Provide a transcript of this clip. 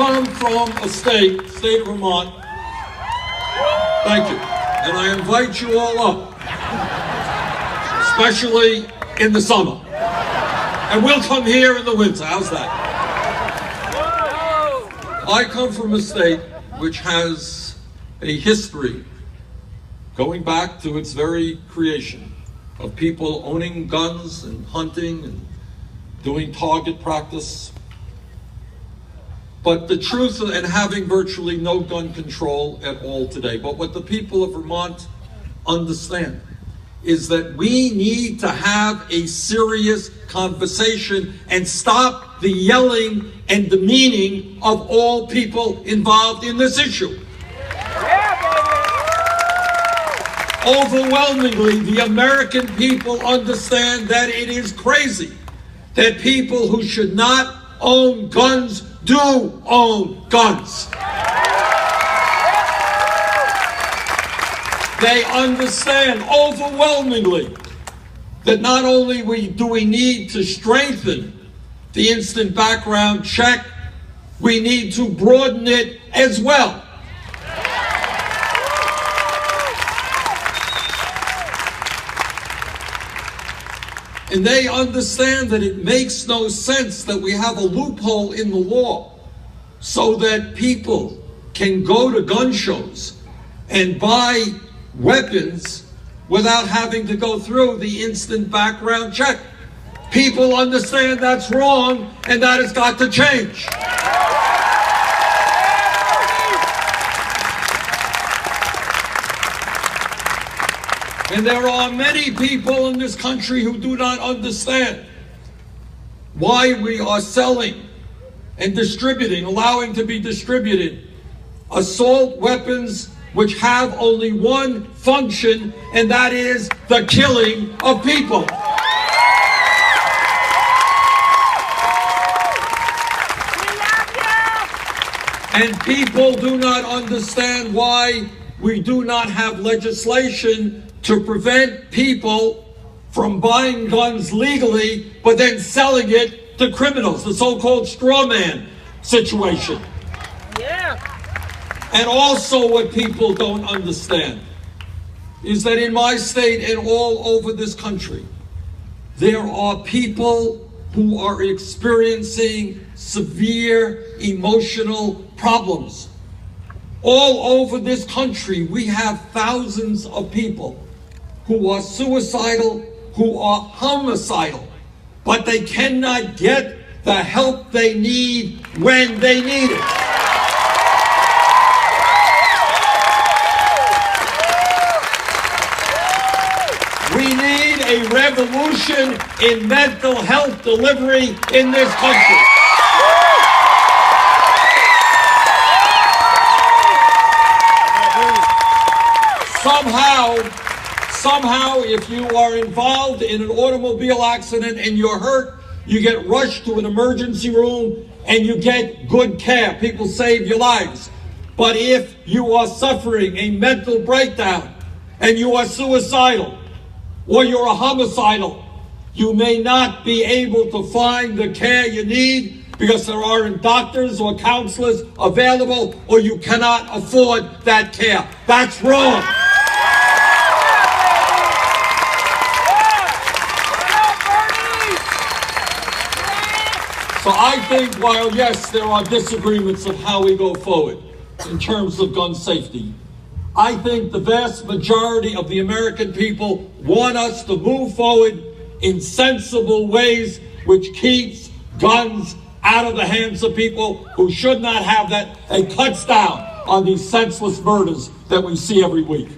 come from a state of Vermont. Thank you. And I invite you all up, especially in the summer. And we'll come here in the winter. How's that? I come from a state which has a history going back to its very creation of people owning guns and hunting and doing target practice. But the truth, and having virtually no gun control at all today. But what the people of Vermont understand is that we need to have a serious conversation and stop the yelling and demeaning of all people involved in this issue. Overwhelmingly, the American people understand that it is crazy that people who should not own guns do own guns. They understand overwhelmingly that not only do we need to strengthen the instant background check, we need to broaden it as well. And they understand that it makes no sense that we have a loophole in the law so that people can go to gun shows and buy weapons without having to go through the instant background check. People understand that's wrong, and that has got to change. And there are many people in this country who do not understand why we are selling and distributing, allowing to be distributed, assault weapons which have only one function, and that is the killing of people. And people do not understand why we do not have legislation to prevent people from buying guns legally, but then selling it to criminals, the so-called straw man situation. Yeah. And also what people don't understand is that in my state and all over this country, there are people who are experiencing severe emotional problems. All over this country, we have thousands of people who are suicidal, who are homicidal, but they cannot get the help they need when they need it. We need a revolution in mental health delivery in this country. Somehow, if you are involved in an automobile accident and you're hurt, you get rushed to an emergency room and you get good care. People save your lives. But if you are suffering a mental breakdown and you are suicidal or you're a homicidal, you may not be able to find the care you need because there aren't doctors or counselors available, or you cannot afford that care. That's wrong. So I think while, yes, there are disagreements of how we go forward in terms of gun safety, I think the vast majority of the American people want us to move forward in sensible ways which keeps guns out of the hands of people who should not have that, and cuts down on these senseless murders that we see every week.